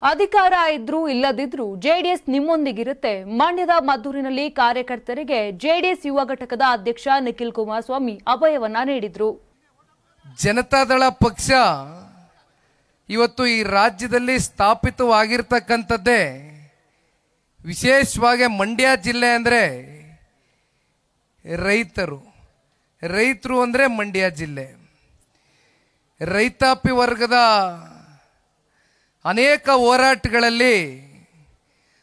ಅಧಿಕಾರ ಇದ್ರೂ ಇಲ್ಲದಿದ್ರೂ ಜೆಡಿಎಸ್ ನಿಮ್ಮೊಂದಿಗಿರುತ್ತೆ. ಮಂಡ್ಯದ ಮದ್ದೂರಿನಲ್ಲಿ ಕಾರ್ಯಕರ್ತರಿಗೆ ಜೆಡಿಎಸ್ ಯುವ ಘಟಕದ ಅಧ್ಯಕ್ಷ ನಿಖಿಲ್ ಕುಮಾರಸ್ವಾಮಿ ಅಭಯವನ್ನ ನೀಡಿದ್ರು. ಜನತಾದಳ ಪಕ್ಷ ಇವತ್ತು ಈ ರಾಜ್ಯದಲ್ಲಿ ಸ್ಥಾಪಿತವಾಗಿರತಕ್ಕಂತದ್ದೇ ವಿಶೇಷವಾಗಿ ಮಂಡ್ಯ ಜಿಲ್ಲೆ ಅಂದ್ರೆ ರೈತರು ಅಂದ್ರೆ ಮಂಡ್ಯ ಜಿಲ್ಲೆ. ರೈತಾಪಿ ವರ್ಗದ ಅನೇಕ ಹೋರಾಟಗಳಲ್ಲಿ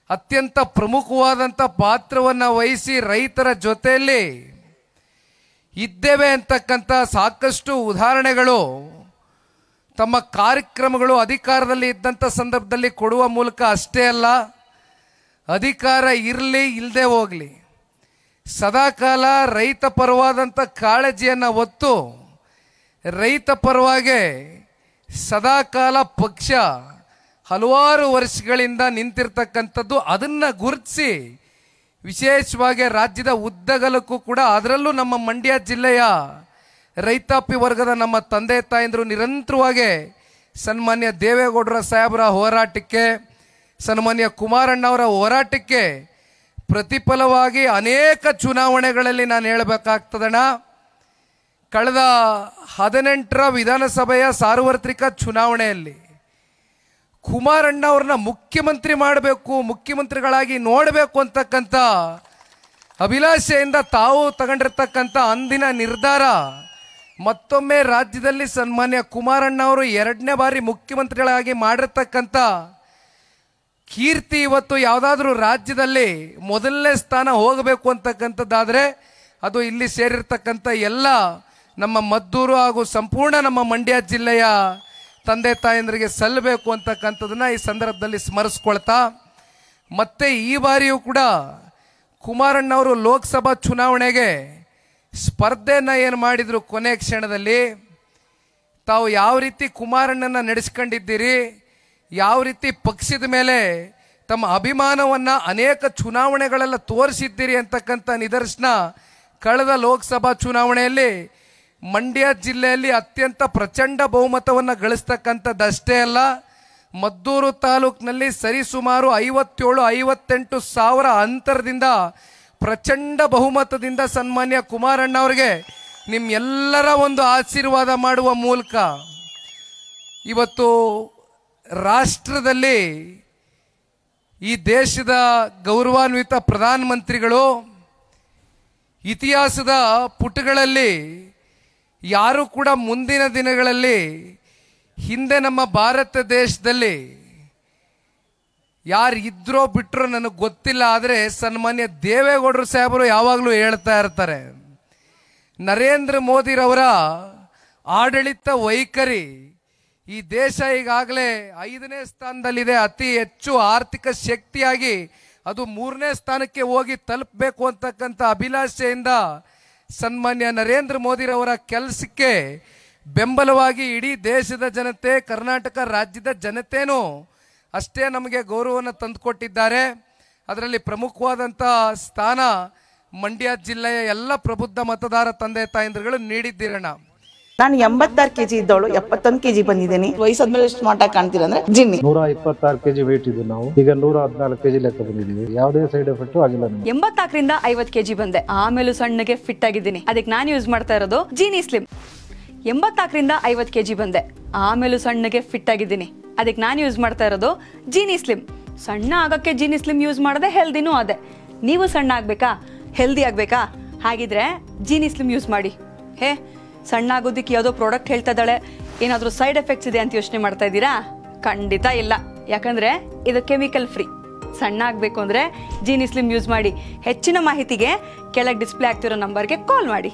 ಅತ್ಯಂತ ಪ್ರಮುಖವಾದಂಥ ಪಾತ್ರವನ್ನು ವಹಿಸಿ ರೈತರ ಜೊತೆಯಲ್ಲಿ ಇದ್ದೇವೆ ಅಂತಕ್ಕಂಥ ಸಾಕಷ್ಟು ಉದಾಹರಣೆಗಳು ತಮ್ಮ ಕಾರ್ಯಕ್ರಮಗಳು ಅಧಿಕಾರದಲ್ಲಿ ಇದ್ದಂಥ ಸಂದರ್ಭದಲ್ಲಿ ಕೊಡುವ ಮೂಲಕ ಅಷ್ಟೇ ಅಲ್ಲ, ಅಧಿಕಾರ ಇರಲಿ ಇಲ್ಲದೆ ಹೋಗಲಿ ಸದಾಕಾಲ ರೈತ ಪರವಾದಂಥ ಕಾಳಜಿಯನ್ನು ಹೊತ್ತು ರೈತ ಪರವಾಗಿ ಸದಾಕಾಲ ಪಕ್ಷ ಹಲವಾರು ವರ್ಷಗಳಿಂದ ನಿಂತಿರ್ತಕ್ಕಂಥದ್ದು. ಅದನ್ನು ಗುರುತಿಸಿ ವಿಶೇಷವಾಗಿ ರಾಜ್ಯದ ಉದ್ದಗಲಕ್ಕೂ ಕೂಡ ಅದರಲ್ಲೂ ನಮ್ಮ ಮಂಡ್ಯ ಜಿಲ್ಲೆಯ ರೈತಾಪಿ ವರ್ಗದ ನಮ್ಮ ತಂದೆ ತಾಯಂದರು ನಿರಂತರವಾಗಿ ಸನ್ಮಾನ್ಯ ದೇವೇಗೌಡರ ಸಾಹೇಬರ ಹೋರಾಟಕ್ಕೆ, ಸನ್ಮಾನ್ಯ ಕುಮಾರಣ್ಣವರ ಹೋರಾಟಕ್ಕೆ ಪ್ರತಿಫಲವಾಗಿ ಅನೇಕ ಚುನಾವಣೆಗಳಲ್ಲಿ ನಾನು ಹೇಳಬೇಕಾಗ್ತದಣ್ಣ. ಕಳೆದ 18ರ ವಿಧಾನಸಭೆಯ ಸಾರ್ವತ್ರಿಕ ಚುನಾವಣೆಯಲ್ಲಿ ಕುಮಾರಣ್ಣವ್ರನ್ನ ಮುಖ್ಯಮಂತ್ರಿ ಮಾಡಬೇಕು, ಮುಖ್ಯಮಂತ್ರಿಗಳಾಗಿ ನೋಡಬೇಕು ಅಂತಕ್ಕಂಥ ಅಭಿಲಾಷೆಯಿಂದ ತಾವು ತಗೊಂಡಿರ್ತಕ್ಕಂಥ ಅಂದಿನ ನಿರ್ಧಾರ ಮತ್ತೊಮ್ಮೆ ರಾಜ್ಯದಲ್ಲಿ ಸನ್ಮಾನ್ಯ ಕುಮಾರಣ್ಣವರು 2ನೇ ಬಾರಿ ಮುಖ್ಯಮಂತ್ರಿಗಳಾಗಿ ಮಾಡಿರ್ತಕ್ಕಂಥ ಕೀರ್ತಿ ಇವತ್ತು ಯಾವುದಾದ್ರೂ ರಾಜ್ಯದಲ್ಲಿ ಮೊದಲನೇ ಸ್ಥಾನ ಹೋಗಬೇಕು ಅಂತಕ್ಕಂಥದ್ದಾದರೆ ಅದು ಇಲ್ಲಿ ಸೇರಿರ್ತಕ್ಕಂಥ ಎಲ್ಲ ನಮ್ಮ ಮದ್ದೂರು ಹಾಗೂ ಸಂಪೂರ್ಣ ನಮ್ಮ ಮಂಡ್ಯ ಜಿಲ್ಲೆಯ ತಂದೆ ತಾಯಂದರಿಗೆ ಸಲ್ಲಬೇಕು ಅಂತಕ್ಕಂಥದ್ದನ್ನ ಈ ಸಂದರ್ಭದಲ್ಲಿ ಸ್ಮರಿಸ್ಕೊಳ್ತಾ, ಮತ್ತೆ ಈ ಬಾರಿಯೂ ಕೂಡ ಕುಮಾರಣ್ಣವರು ಲೋಕಸಭಾ ಚುನಾವಣೆಗೆ ಸ್ಪರ್ಧೆಯನ್ನು ಏನು ಮಾಡಿದ್ರು, ಕೊನೆ ಕ್ಷಣದಲ್ಲಿ ತಾವು ಯಾವ ರೀತಿ ಕುಮಾರಣ್ಣನ ನಡೆಸ್ಕೊಂಡಿದ್ದೀರಿ, ಯಾವ ರೀತಿ ಪಕ್ಷದ ಮೇಲೆ ತಮ್ಮ ಅಭಿಮಾನವನ್ನು ಅನೇಕ ಚುನಾವಣೆಗಳೆಲ್ಲ ತೋರಿಸಿದ್ದೀರಿ ಅಂತಕ್ಕಂಥ ನಿದರ್ಶನ ಕಳೆದ ಲೋಕಸಭಾ ಚುನಾವಣೆಯಲ್ಲಿ ಮಂಡ್ಯ ಜಿಲ್ಲೆಯಲ್ಲಿ ಅತ್ಯಂತ ಪ್ರಚಂಡ ಬಹುಮತವನ್ನು ಗಳಿಸ್ತಕ್ಕಂಥದ್ದಷ್ಟೇ ಅಲ್ಲ, ಮದ್ದೂರು ತಾಲೂಕಿನಲ್ಲಿ ಸರಿಸುಮಾರು 57-58 ಸಾವಿರ ಅಂತರದಿಂದ ಪ್ರಚಂಡ ಬಹುಮತದಿಂದ ಸನ್ಮಾನ್ಯ ಕುಮಾರಣ್ಣವ್ರಿಗೆ ನಿಮ್ಮೆಲ್ಲರ ಒಂದು ಆಶೀರ್ವಾದ ಮಾಡುವ ಮೂಲಕ ಇವತ್ತು ರಾಷ್ಟ್ರದಲ್ಲಿ ಈ ದೇಶದ ಗೌರವಾನ್ವಿತ ಪ್ರಧಾನಮಂತ್ರಿಗಳು ಇತಿಹಾಸದ ಪುಟಗಳಲ್ಲಿ ಯಾರು ಕೂಡ ಮುಂದಿನ ದಿನಗಳಲ್ಲಿ ಹಿಂದೆ ನಮ್ಮ ಭಾರತ ದೇಶದಲ್ಲಿ ಯಾರು ಇದ್ರೋ ಬಿಟ್ರೋ ನನಗೆ ಗೊತ್ತಿಲ್ಲ, ಆದರೆ ಸನ್ಮಾನ್ಯ ದೇವೇಗೌಡರು ಸಾಹೇಬರು ಯಾವಾಗಲೂ ಹೇಳ್ತಾ ಇರ್ತಾರೆ, ನರೇಂದ್ರ ಮೋದಿರವರ ಆಡಳಿತ ವೈಖರಿ ಈ ದೇಶ ಈಗಾಗಲೇ 5ನೇ ಸ್ಥಾನದಲ್ಲಿದೆ, ಅತಿ ಹೆಚ್ಚು ಆರ್ಥಿಕ ಶಕ್ತಿಯಾಗಿ ಅದು 3ನೇ ಸ್ಥಾನಕ್ಕೆ ಹೋಗಿ ತಲುಪಬೇಕು ಅಂತಕ್ಕಂಥ ಅಭಿಲಾಷೆಯಿಂದ ಸನ್ಮಾನ್ಯ ನರೇಂದ್ರ ಮೋದಿರವರ ಕೆಲಸಕ್ಕೆ ಬೆಂಬಲವಾಗಿ ಇಡೀ ದೇಶದ ಜನತೆ, ಕರ್ನಾಟಕ ರಾಜ್ಯದ ಜನತೆನೂ ಅಷ್ಟೇ ನಮಗೆ ಗೌರವವನ್ನು ತಂದುಕೊಟ್ಟಿದ್ದಾರೆ. ಅದರಲ್ಲಿ ಪ್ರಮುಖವಾದಂಥ ಸ್ಥಾನ ಮಂಡ್ಯ ಜಿಲ್ಲೆಯ ಎಲ್ಲ ಪ್ರಬುದ್ಧ ಮತದಾರ ತಂದೆ ತಾಯಂದಿರುಗಳು ನೀಡಿದ್ದೀರಣ್ಣ. ನಾನು 86 kg ಇದ್ದವಳು 71 kg ಬಂದಿದ್ದೀನಿ. ವಯಸ್ಸಾದ್ಮೇಲೆ ಸ್ಮಾರ್ಟ್ ಆಗಿ ಕಾಣ್ತೀರಾ ಅಂದ್ರೆ ಜಿನ್ನಿ. 126 kg ವೇಟ್ ಇದ್ದು ನಾವು ಈಗ 114 kg ಲೆಕ್ಕ ಬಂದಿದ್ದೀವಿ. ಯಾವುದೇ ಸೈಡ್ ಎಫೆಕ್ಟ್ ಆಗಿಲ್ಲ. 84ರಿಂದ 50 kg ಬಂದೆ, ಆಮೇಲೆ ಸಣ್ಣಗೆ ಫಿಟ್ ಆಗಿದ್ದೀನಿ. ಅದಕ್ಕೆ ನಾನು ಯೂಸ್ ಮಾಡ್ತಾ ಇರೋದು ಜೀನಿ ಸ್ಲಿಮ್. 84ರಿಂದ 50 kg ಬಂದೆ, ಆಮೇಲೆ ಸಣ್ಣಗೆ ಫಿಟ್ ಆಗಿದ್ದೀನಿ. ಅದಕ್ಕೆ ನಾನು ಯೂಸ್ ಮಾಡ್ತಾ ಇರೋದು ಜೀನಿ ಸ್ಲಿಮ್. ಸಣ್ಣ ಆಗಕ್ಕೆ ಜೀನಿ ಸ್ಲಿಮ್ ಯೂಸ್ ಮಾಡದೆ ಹೆಲ್ದಿನೂ ಅದೇ. ನೀವು ಸಣ್ಣ ಆಗ್ಬೇಕಾ, ಹೆಲ್ದಿ ಆಗ್ಬೇಕಾ, ಹಾಗಿದ್ರೆ ಜೀನಿ ಸ್ಲಿಮ್ ಯೂಸ್ ಮಾಡಿ. ಸಣ್ಣ ಆಗೋದಕ್ಕೆ ಯಾವುದೋ ಪ್ರಾಡಕ್ಟ್ ಹೇಳ್ತಾ ಇದ್ದಾಳೆ, ಏನಾದರೂ ಸೈಡ್ ಎಫೆಕ್ಟ್ಸ್ ಇದೆ ಅಂತ ಯೋಚನೆ ಮಾಡ್ತಾ ಇದ್ದೀರಾ? ಖಂಡಿತ ಇಲ್ಲ, ಯಾಕಂದ್ರೆ ಇದು ಕೆಮಿಕಲ್ ಫ್ರೀ. ಸಣ್ಣ ಆಗಬೇಕು ಅಂದರೆ ಜೀನಿ ಸ್ಲಿಮ್ ಯೂಸ್ ಮಾಡಿ. ಹೆಚ್ಚಿನ ಮಾಹಿತಿಗೆ ಕೆಳಗೆ ಡಿಸ್ಪ್ಲೇ ಆಗ್ತಿರೋ ನಂಬರ್ಗೆ ಕಾಲ್ ಮಾಡಿ.